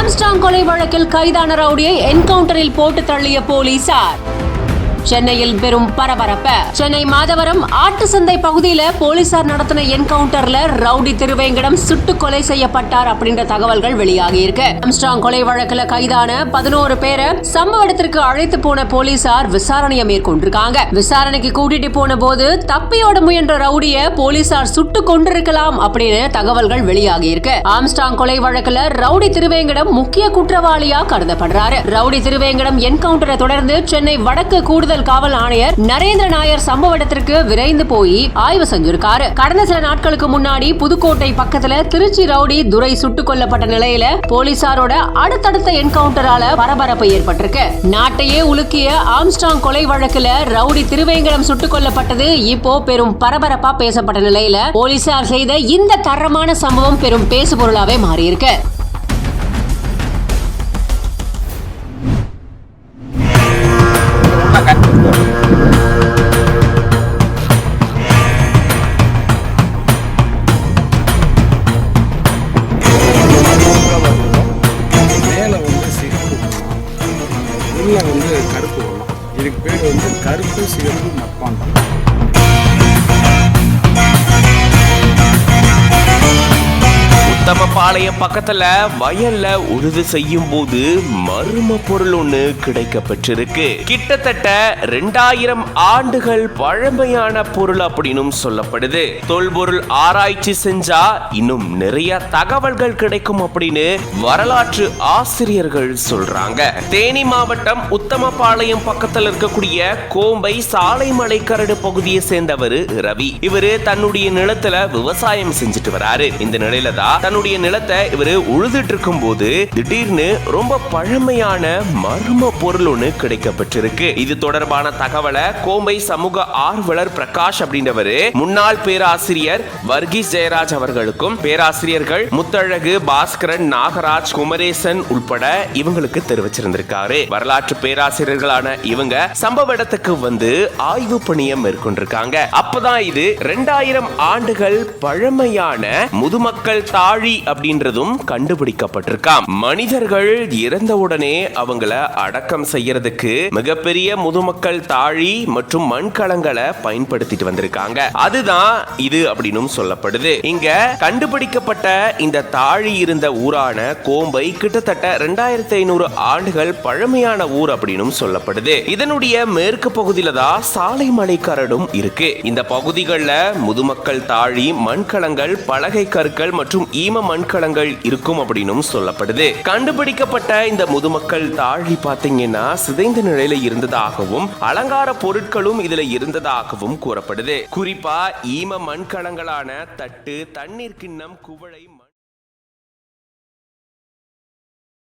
Armstrong கொலை வழக்கில் கைதான ரவுடியை என்கவுண்டரில் போட்டு தள்ளிய போலீசார். சென்னையில் பெரும் பரபரப்பு. சென்னை மாதவரம் ஆட்டு சந்தை பகுதியில போலீசார் நடத்தின என்கவுண்டர்ல ரவுடி திருவேங்கடம் சுட்டு கொலை செய்யப்பட்டார் அப்படின்ற தகவல்கள் வெளியாகி இருக்கு. ஆம்ஸ்ட்ராங் கொலை வழக்குல கைதான 11 பேரை சம்பவ இடத்திற்கு அழைத்து போன போலீசார் விசாரணையை மேற்கொண்டிருக்காங்க. விசாரணைக்கு கூட்டிட்டு போன போது தப்பியோட முயன்ற ரவுடிய போலீசார் சுட்டு கொண்டிருக்கலாம் அப்படின்னு தகவல்கள் வெளியாகி இருக்கு. ஆம்ஸ்ட்ராங் கொலை வழக்குல ரவுடி திருவேங்கடம் முக்கிய குற்றவாளியா கருதப்படுறாரு. ரவுடி திருவேங்கடம் என்கவுண்டரை தொடர்ந்து சென்னை வடக்கு கூடுதல் காவல் ஆணையர் நரேந்திர நாயர் சம்பவ இடத்திற்கு விரைந்து போய் ஆய்வு செஞ்சிருக்காரு. கடந்த சில நாட்களுக்கு முன்னாடி புதுக்கோட்டை பக்கத்துல திருச்சி ரவுடி துரை சுட்டுக் கொல்லப்பட்ட நிலையில போலீசாரோட அடுத்தடுத்த என்கவுண்டரால பரபரப்பு ஏற்பட்டிருக்கு. நாட்டையே உலுக்கிய ஆம்ஸ்ட்ராங் கொலை வழக்குல ரவுடி திருவேங்கடம் சுட்டுக் கொல்லப்பட்டது இப்போ பெரும் பரபரப்பா பேசப்பட்ட நிலையில போலீசார் செய்த இந்த தரமான சம்பவம் பெரும் பேசு பொருளாவே மாறியிருக்கு. கருப்பு வரும். இதுக்கு பேர் கருப்பு சிவப்பு மட்பாண்டம். உத்தமபாளையம் பக்கத்துல வயல்ல உழுது செய்யும் போது மர்ம பொருள் ஒண்ணு கிடைக்க பெற்றிருக்கு. கிட்டத்தட்ட 2000 ஆண்டுகள் பழமையான பொருள் அப்படின்னு சொல்லப்படுது. தொல்பொருள் ஆராய்ச்சி செஞ்சா இன்னும் நிறைய தகவல்கள் கிடைக்கும் அப்படின்னு வரலாற்று ஆசிரியர்கள் சொல்றாங்க. தேனி மாவட்டம் உத்தமபாளையம் பக்கத்துல இருக்கக்கூடிய கோம்பை சாலைமலை கரடு பகுதியை சேர்ந்தவர் ரவி. இவரு தன்னுடைய நிலத்துல விவசாயம் செஞ்சுட்டு வராரு. இந்த நிலையில தான் தன்னுடைய நிலத்தை இவரு உழுதுட்டு இருக்கும் போது திடீர்னு ரொம்ப பழமையான மர்ம பொருள் ஒண்ணு கிடைக்கப்பட்டிருக்கு. இது தொடர்பான தகவலை கோம்பை சமூக ஆர்வலர் பிரகாஷ் அப்படின்றவரு முன்னாள் பேராசிரியர் வர்கீஸ் ஜெயராஜ் அவர்களுக்கும் பேராசிரியர்கள் முத்தழகு, பாஸ்கரன், நாகராஜ், குமரேசன் உள்பட இவங்களுக்கு தெரிவிச்சிருந்திருக்காரு. வரலாற்று பேராசிரியர்களான இவங்க சம்பவ இடத்துக்கு வந்து ஆய்வு பணியை மேற்கொண்டிருக்காங்க. அப்பதான் இது 2000 ஆண்டுகள் பழமையான முதுமக்கள் தாழி அப்படின்றதும் கண்டுபிடிக்கப்பட்டிருக்காம். மனிதர்கள் இறந்தவுடனே அவங்கள அடக்கம் செய்யறதுக்கு மிகப்பெரிய முதுமக்கள் தாழி மற்றும் மண்கலங்களை பயன்படுத்திட்டு வந்திருக்காங்க. அதுதான் இது அப்படின்னு சொல்லப்படுது. இங்க கண்டுபிடிக்கப்பட்ட இந்த தாழி இருந்த ஊரான கோம்பை கிட்டத்தட்ட 2500 ஆண்டுகள் பழமையான ஊர் அப்படின்னு சொல்லப்படுது. இதனுடைய மேற்கு பகுதியில தான் சாலைமலை கரடும் இருக்கு. இந்த பகுதிகளில் முதுமக்கள் தாழி, மண்கலங்கள், பலகை கற்கள் மற்றும் ஈம மண்கலங்கள் இருக்கும் அப்படின்னு சொல்லப்படுது. கண்டுபிடிக்கப்பட்ட இந்த முதுமக்கள் தாழி பாத்தீங்கன்னா சிதைந்த நிலையில இருந்ததாகவும் அலங்கார பொருட்களும் இதுல இருந்ததாகவும் கூறப்படுது. குறிப்பா ஈம மண்கலங்களான தட்டு, தண்ணீர் கிண்ணம், குவளை